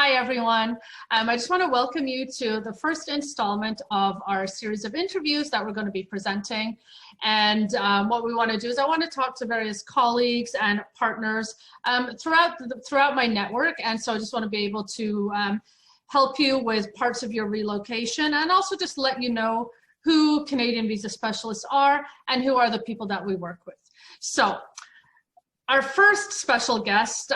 Hi, everyone. I just want to welcome you to the first installment of our series of interviews that we're going to be presenting. And what we want to do is I want to talk to various colleagues and partners throughout my network. And so I just want to be able to help you with parts of your relocation and also just let you know who Canadian visa specialists are and who are the people that we work with. So our first special guest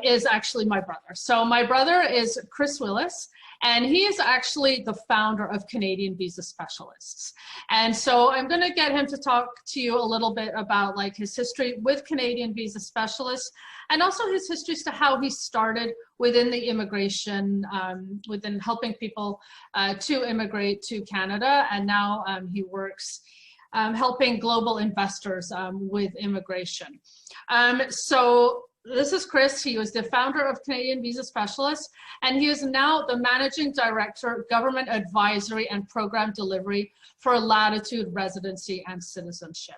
is actually my brother. So my brother is Chris Willis, and he is actually the founder of Canadian Visa Specialists. And so I'm going to get him to talk to you a little bit about like his history with Canadian Visa Specialists and also his history as to how he started within the immigration, within helping people to immigrate to Canada. And now he works helping global investors with immigration. So this is Chris. He was the founder of Canadian Visa Specialists, and he is now the Managing Director, Government Advisory and Program Delivery for Latitude, Residency and Citizenship.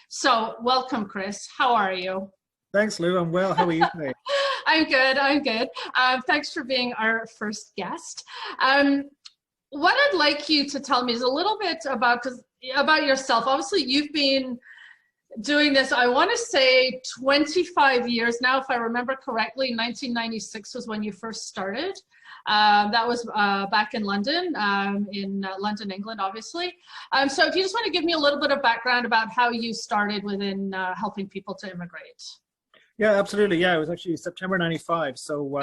So welcome, Chris. How are you? Thanks, Lou. I'm well. How are you today? I'm good. I'm good. Thanks for being our first guest. What I'd like you to tell me is a little bit about yourself. Obviously, you've been doing this, I want to say 25 years now, if I remember correctly. 1996 was when you first started. That was back in London, London, England, obviously. So if you just want to give me a little bit of background about how you started within helping people to immigrate. Yeah, absolutely. Yeah, it was actually September 95. So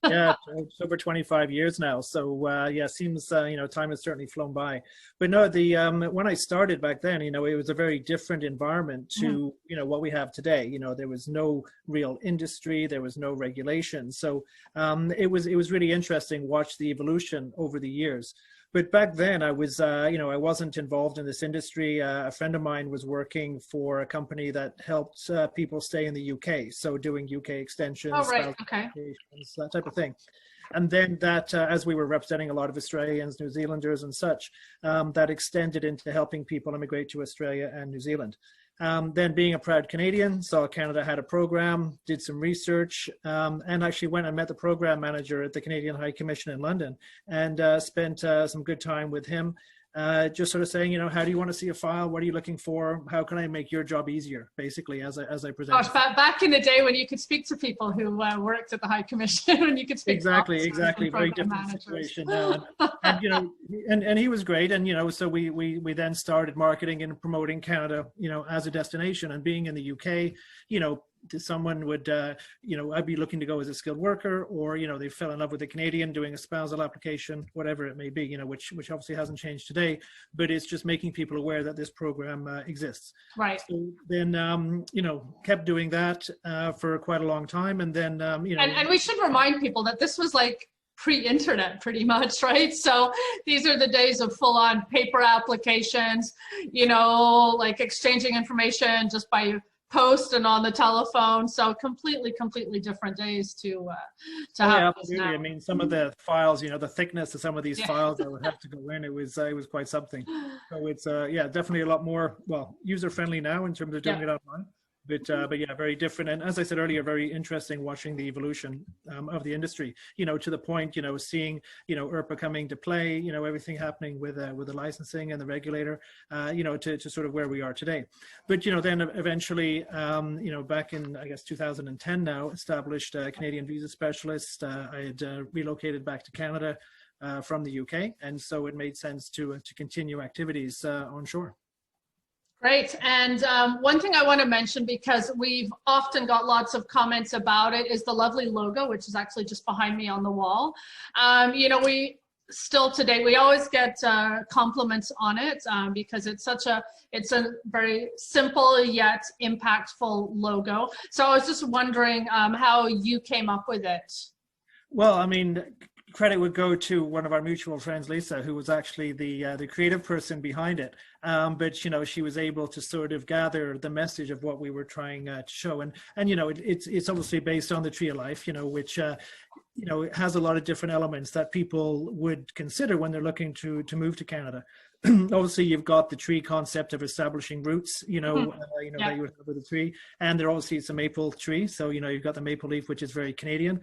yeah, it's over 25 years now. So yeah, seems time has certainly flown by. But no, when I started back then, it was a very different environment to what we have today. There was no real industry, there was no regulation. So it was really interesting watch the evolution over the years. But back then I was, I wasn't involved in this industry. A friend of mine was working for a company that helped people stay in the UK. So doing UK extensions, okay, that type of thing. And then that, as we were representing a lot of Australians, New Zealanders and such, that extended into helping people immigrate to Australia and New Zealand. Then being a proud Canadian, saw Canada had a program, did some research, and actually went and met the program manager at the Canadian High Commission in London and spent some good time with him. Just sort of saying, how do you want to see a file? What are you looking for? How can I make your job easier, basically, as I present. Gosh, back in the day when you could speak to people who worked at the High Commission, when you could speak exactly, to very different managers. situation now. And he was great. And, so we then started marketing and promoting Canada, as a destination, and being in the UK, someone would, I'd be looking to go as a skilled worker, or, they fell in love with a Canadian doing a spousal application, whatever it may be, which obviously hasn't changed today, but it's just making people aware that this program exists. Right. So then, kept doing that for quite a long time. And then, And we should remind people that this was like pre-internet pretty much, right? So these are the days of full-on paper applications, like exchanging information just by post and on the telephone. So completely different days to have. Absolutely. I mean, some of the files, the thickness of some of these files that would have to go in, it was quite something. So it's definitely a lot more user friendly now in terms of doing it online. But yeah, very different. And as I said earlier, very interesting watching the evolution of the industry, to the point, seeing, IRPA coming to play, everything happening with the licensing and the regulator, to sort of where we are today. But, then eventually, back in, I guess, 2010 now, established Canadian Visa Specialist. I had relocated back to Canada from the UK. And so it made sense to continue activities onshore. Great. And one thing I want to mention, because we've often got lots of comments about it, is the lovely logo, which is actually just behind me on the wall. We still today, we always get compliments on it because it's a very simple yet impactful logo. So I was just wondering how you came up with it. Well, I mean, credit would go to one of our mutual friends, Lisa, who was actually the creative person behind it. But she was able to sort of gather the message of what we were trying to show, and it's obviously based on the Tree of Life, which it has a lot of different elements that people would consider when they're looking to move to Canada. obviously you've got the tree concept of establishing roots, that you would have with a tree, and there obviously it's a maple tree, so you've got the maple leaf, which is very Canadian.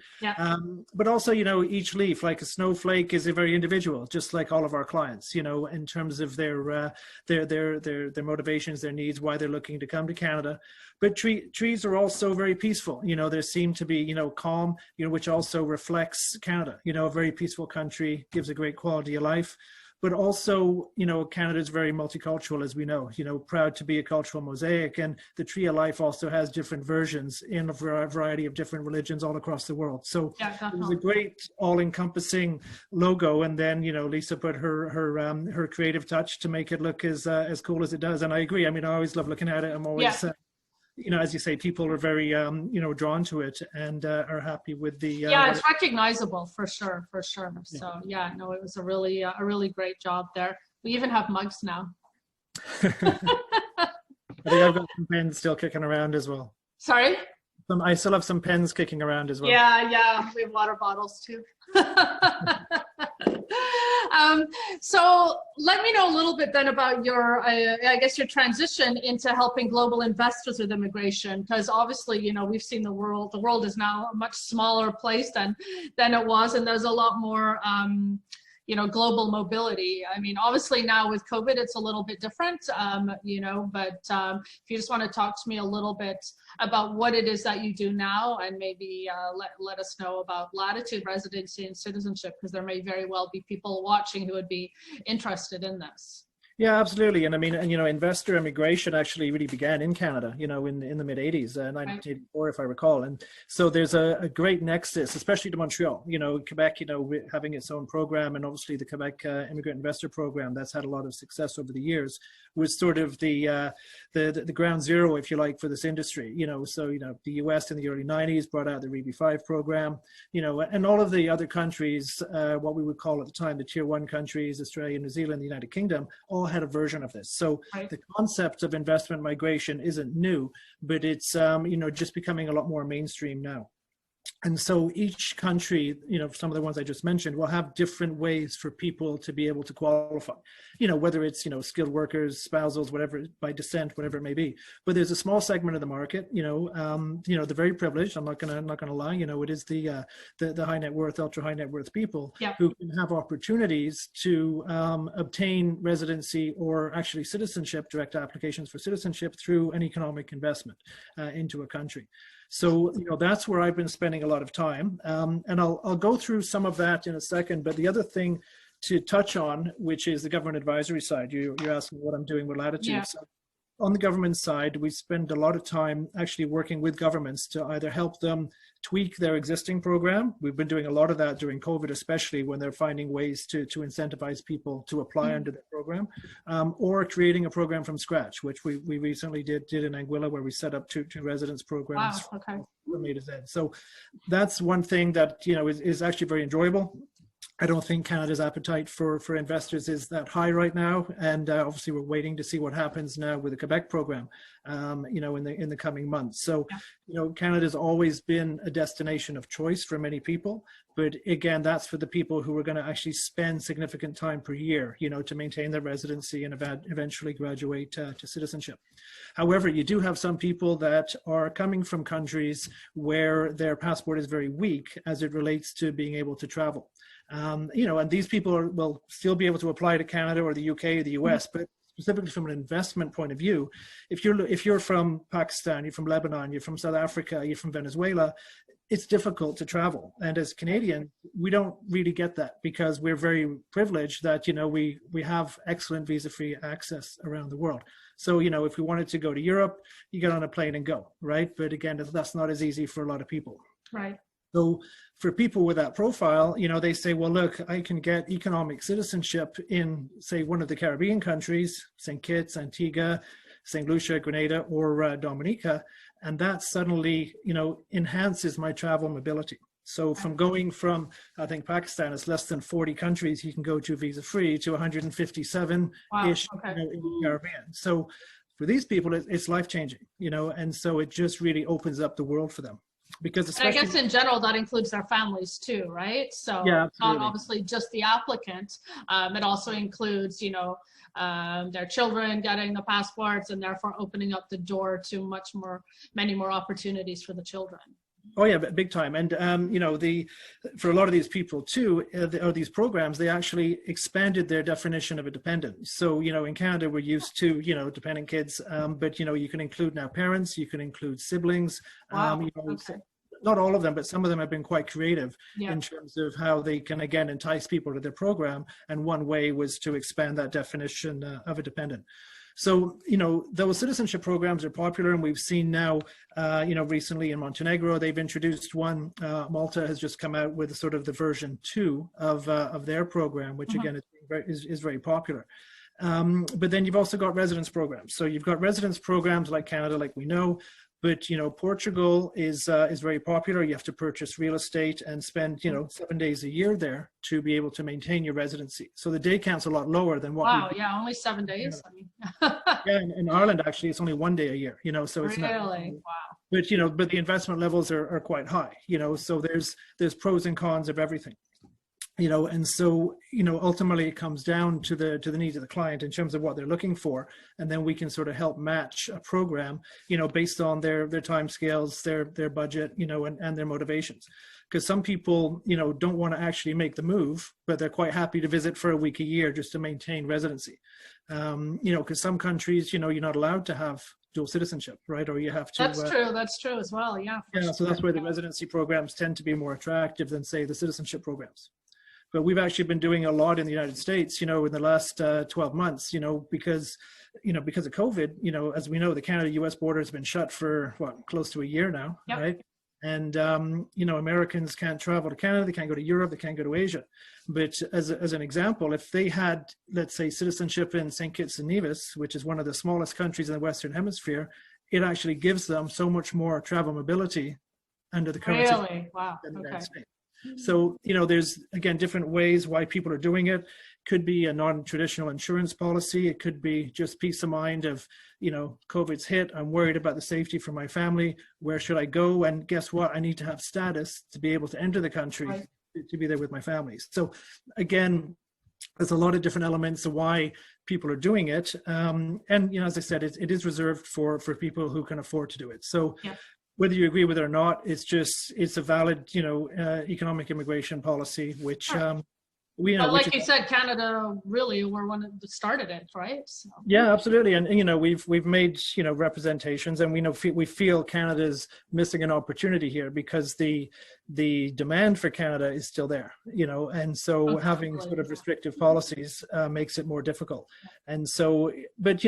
But also each leaf, like a snowflake, is a very individual, just like all of our clients, in terms of their motivations, their needs, why they're looking to come to Canada. But trees are also very peaceful. There seem to be calm, which also reflects Canada. A very peaceful country, gives a great quality of life. But also, Canada is very multicultural, as we know, proud to be a cultural mosaic. And the Tree of Life also has different versions in a variety of different religions all across the world. So it was a great all-encompassing logo. And then, Lisa put her creative touch to make it look as cool as it does. And I agree. I mean, I always love looking at it. I'm always... as you say, people are very, drawn to it and are happy with the. It's recognizable for sure. So it was a really great job there. We even have mugs now. I think I've got some pens still kicking around as well. Sorry? I still have some pens kicking around as well. Yeah. We have water bottles too. So let me know a little bit then about your, your transition into helping global investors with immigration, because obviously, we've seen the world is now a much smaller place than it was, and there's a lot more, global mobility. I mean, obviously now with COVID, it's a little bit different, but if you just want to talk to me a little bit about what it is that you do now, and maybe let us know about Latitude, Residency and Citizenship, because there may very well be people watching who would be interested in this. Yeah, absolutely. And I mean, investor immigration actually really began in Canada, in the mid 80s, 1984, if I recall. And so there's a great nexus, especially to Montreal, Quebec, having its own program, and obviously the Quebec Immigrant Investor Program that's had a lot of success over the years, was sort of the ground zero, if you like, for this industry, so, the US in the early 90s brought out the REBI 5 program, and all of the other countries, what we would call at the time, the tier 1 countries, Australia, New Zealand, the United Kingdom, all had a version of this. So the concept of investment migration isn't new, but it's, just becoming a lot more mainstream now. And so each country, some of the ones I just mentioned, will have different ways for people to be able to qualify, whether it's, skilled workers, spousals, whatever, by descent, whatever it may be. But there's a small segment of the market, the very privileged, I'm not gonna lie, it is the high net worth, ultra high net worth people who can have opportunities to obtain residency or actually citizenship, direct applications for citizenship through an economic investment into a country. So, that's where I've been spending a lot of time. And I'll go through some of that in a second. But the other thing to touch on, which is the government advisory side, you're asking what I'm doing with Latitude. Yeah. So on the government side, we spend a lot of time actually working with governments to either help them tweak their existing program. We've been doing a lot of that during COVID, especially when they're finding ways to incentivize people to apply under the program, or creating a program from scratch, which we recently did in Anguilla, where we set up two residence programs from A to Z. So that's one thing that is actually very enjoyable. I don't think Canada's appetite for investors is that high right now, and obviously we're waiting to see what happens now with the Quebec program, in the coming months. So, Canada's always been a destination of choice for many people, but again, that's for the people who are going to actually spend significant time per year, to maintain their residency and eventually graduate to citizenship. However, you do have some people that are coming from countries where their passport is very weak as it relates to being able to travel. And these people will still be able to apply to Canada or the UK or the US, but specifically from an investment point of view, if you're from Pakistan, you're from Lebanon, you're from South Africa, you're from Venezuela, it's difficult to travel. And as Canadians, we don't really get that because we're very privileged that, we have excellent visa-free access around the world. So, if we wanted to go to Europe, you get on a plane and go, right? But again, that's not as easy for a lot of people. Right. So for people with that profile, they say, well, look, I can get economic citizenship in, say, one of the Caribbean countries, St. Kitts, Antigua, St. Lucia, Grenada, or Dominica, and that suddenly, enhances my travel mobility. So from going from, I think Pakistan is less than 40 countries you can go to visa-free to 157-ish in the Caribbean. So for these people, it's life-changing, and so it just really opens up the world for them. because And I especially, guess in general, that includes their families too, right? So yeah, it's not absolutely. obviously just the applicant. It also includes, their children getting the passports and therefore opening up the door to many more opportunities for the children. Oh yeah, big time. And for a lot of these people too, or these programs, they actually expanded their definition of a dependent. So in Canada we're used to dependent kids, but you can include now parents, you can include siblings. Wow. Okay. Not all of them, but some of them have been quite creative Yeah. in terms of how they can again entice people to their program. And one way was to expand that definition of a dependent. So, those citizenship programs are popular, and we've seen now, recently in Montenegro, they've introduced one. Malta has just come out with sort of the version 2 of their program, which again is very popular. But then you've also got residence programs. So you've got residence programs like Canada, like we know. But Portugal is very popular. You have to purchase real estate and spend 7 days a year there to be able to maintain your residency. So the day count's a lot lower than what. Wow, yeah, only 7 days. Yeah, in Ireland actually it's only 1 day a year. So it's really? not. Wow. But the investment levels are quite high. So there's pros and cons of everything. And so ultimately it comes down to the needs of the client in terms of what they're looking for, and then we can sort of help match a program based on their time scales, their budget, and their motivations. Because some people don't want to actually make the move, but they're quite happy to visit for a week a year just to maintain residency. Because some countries you're not allowed to have dual citizenship, right? Or you have to. That's true as well. Yeah. Yeah. So that's where the residency programs tend to be more attractive than say the citizenship programs. But we've actually been doing a lot in the United States, in the last 12 months, because of COVID, as we know, the Canada-US border has been shut for close to a year now, yep. Right? And, Americans can't travel to Canada, they can't go to Europe, they can't go to Asia. But as an example, if they had, let's say, citizenship in St. Kitts and Nevis, which is one of the smallest countries in the Western Hemisphere, it actually gives them so much more travel mobility under the current system. Really? Wow. Okay. So, there's, again, different ways why people are doing it. Could be a non-traditional insurance policy. It could be just peace of mind of, COVID's hit. I'm worried about the safety for my family. Where should I go? And guess what? I need to have status to be able to enter the country, right, to be there with my families. So, again, there's a lot of different elements of why people are doing it. And, as I said, it is reserved for people who can afford to do it. So, yeah. Whether you agree with it or not, it's a valid, economic immigration policy, which sure. But like you said, Canada really were one that started it, right? So. Yeah, absolutely. And we've made representations, and we feel Canada's missing an opportunity here because the demand for Canada is still there, and so having sort of restrictive policies makes it more difficult. And so, but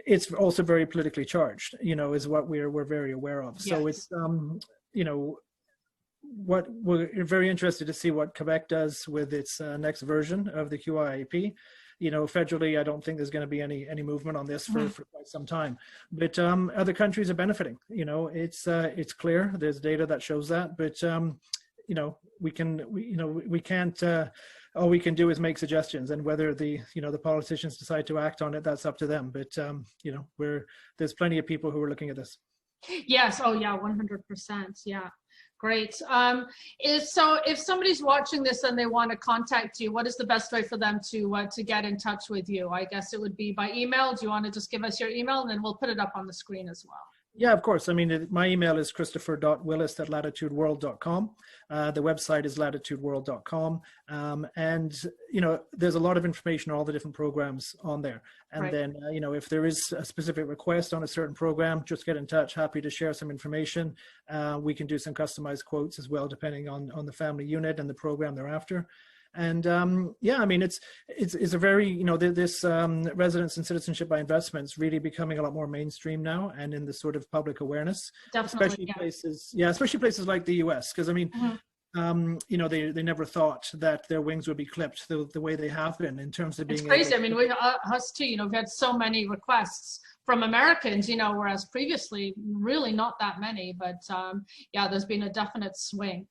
it's also very politically charged, is what we're very aware of. So yes. It's what we're very interested to see what Quebec does with its next version of the QIAP. Federally, I don't think there's going to be any movement on this for quite some time. But other countries are benefiting. It's clear. There's data that shows that. But we can't. All we can do is make suggestions, and whether the politicians decide to act on it, that's up to them. But there's plenty of people who are looking at this. Yes. Oh yeah. 100%. Yeah. Great. So if somebody's watching this and they want to contact you, what is the best way for them to get in touch with you? I guess it would be by email. Do you want to just give us your email, and then we'll put it up on the screen as well? Yeah, of course. I mean, my email is christopher.willis@latitudeworld.com. The website is latitudeworld.com. And, there's a lot of information on all the different programs on there. And right. Then, if there is a specific request on a certain program, just get in touch. Happy to share some information. We can do some customized quotes as well, depending on the family unit and the program they're after. And I mean, it's a very, this residence and citizenship by investments really becoming a lot more mainstream now, and in the sort of public awareness. Definitely, especially places like the US, because I mean, they never thought that their wings would be clipped the way they have been in terms of being. It's crazy. I mean, us too. We've had so many requests from Americans, whereas previously really not that many. But there's been a definite swing.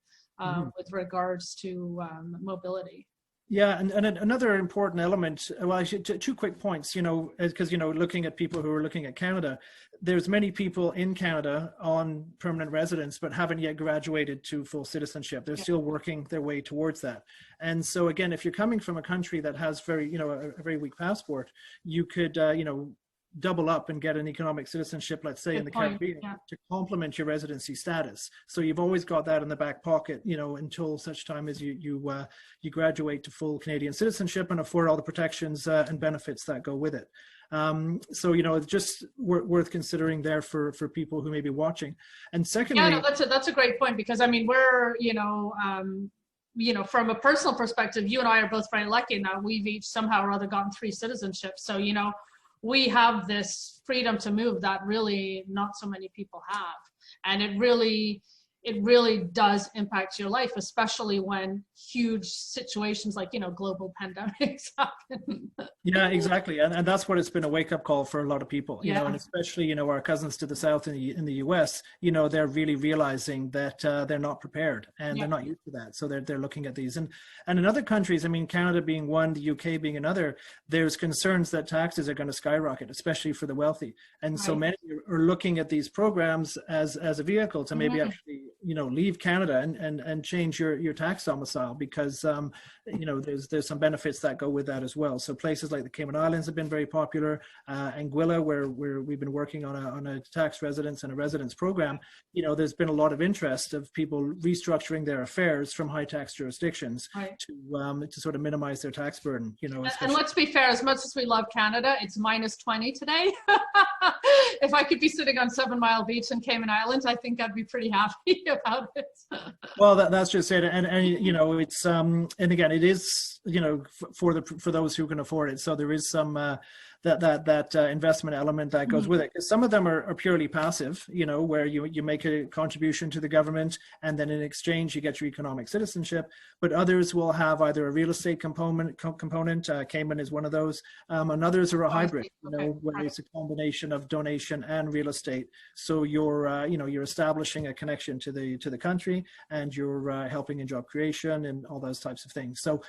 With regards to mobility. Yeah, and another important element, well, actually, two quick points, because, looking at people who are looking at Canada, there's many people in Canada on permanent residence, but haven't yet graduated to full citizenship. They're still working their way towards that. And so, again, if you're coming from a country that has a very weak passport, you could, double up and get an economic citizenship, let's say in the Caribbean, to complement your residency status. So you've always got that in the back pocket, until such time as you graduate to full Canadian citizenship and afford all the protections and benefits that go with it. So it's just worth considering there for people who may be watching. And secondly, yeah, no, that's a great point, because I mean, we're from a personal perspective, you and I are both very lucky in that we've each somehow or other gotten 3 citizenships. So we have this freedom to move that really not so many people have. And it really does impact your life, especially when huge situations like, global pandemics happen. Yeah, exactly. And that's what it's been a wake-up call for a lot of people, and especially, our cousins to the south in the US, they're really realizing that they're not prepared and they're not used to that. So they're looking at these. And in other countries, I mean, Canada being one, the UK being another, there's concerns that taxes are going to skyrocket, especially for the wealthy. And so many are looking at these programs as a vehicle to maybe actually, leave Canada and change your tax domicile, because there's some benefits that go with that as well. So places like the Cayman Islands have been very popular. Anguilla, where we've been working on a tax residence and a residence program, there's been a lot of interest of people restructuring their affairs from high tax jurisdictions to sort of minimize their tax burden. And let's be fair, as much as we love Canada, it's -20 today. If I could be sitting on 7 Mile Beach in Cayman Islands, I think I'd be pretty happy about it. Well, that's just it. And it's and again, it is for those who can afford it. So there is some that investment element that goes with it. Because some of them are purely passive, where you make a contribution to the government and then in exchange you get your economic citizenship. But others will have either a real estate component. Cayman is one of those, and others are a hybrid, where it's a combination of donation and real estate. So you're establishing a connection to the country, and you're helping in job creation and all those types of things. So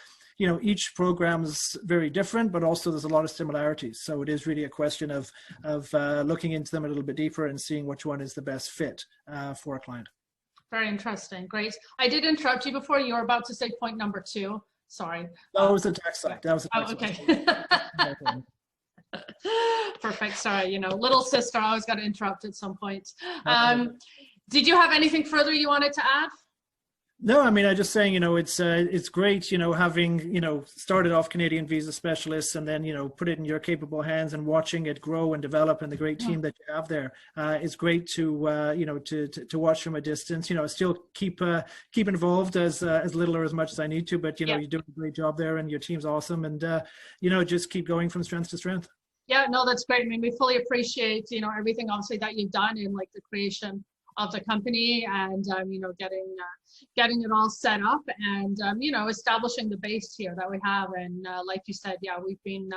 each program's very different, but also there's a lot of similarities. So it is really a question of looking into them a little bit deeper and seeing which one is the best fit for a client. Very interesting. Great. I did interrupt you before. You were about to say point number 2. Sorry. That was the tax side. That was the tax side. Okay. Perfect. Sorry. Little sister, I always got to interrupt at some point. Did you have anything further you wanted to add? No, I mean, I'm just saying, it's great, having, started off Canadian visa specialists and then, put it in your capable hands and watching it grow and develop, and the great team that you have there. It's great to, to watch from a distance, still keep involved as little or as much as I need to, but, you're doing a great job there and your team's awesome, and, just keep going from strength to strength. Yeah, no, that's great. I mean, we fully appreciate, everything obviously that you've done in like the creation of the company, and getting it all set up, and establishing the base here that we have. And like you said, we've been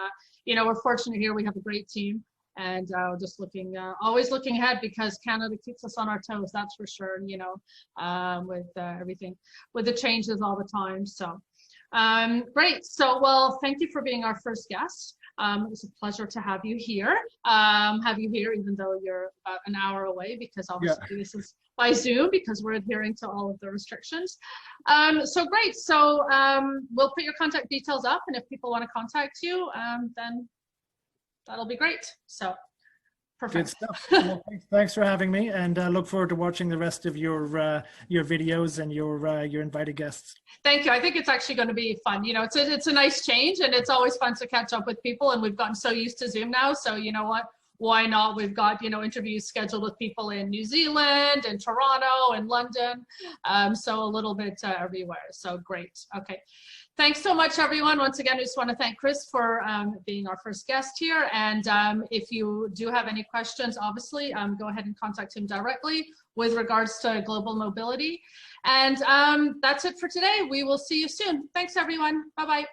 we're fortunate here. We have a great team, and just always looking ahead, because Canada keeps us on our toes, that's for sure. With everything, with the changes all the time. So great. So, well, thank you for being our first guest. It was a pleasure to have you here. Even though you're about an hour away, because obviously this is by Zoom, because we're adhering to all of the restrictions. So great. So we'll put your contact details up, and if people want to contact you, then that'll be great. So perfect. Good stuff. Well, thanks for having me, and look forward to watching the rest of your videos and your invited guests. Thank you. I think it's actually going to be fun. It's a nice change, and it's always fun to catch up with people, and we've gotten so used to Zoom now. So you know what? Why not? We've got, interviews scheduled with people in New Zealand and Toronto and London. So a little bit everywhere. So great. Okay. Thanks so much, everyone. Once again, I just want to thank Chris for being our first guest here. And if you do have any questions, obviously, go ahead and contact him directly with regards to global mobility. And that's it for today. We will see you soon. Thanks, everyone. Bye-bye.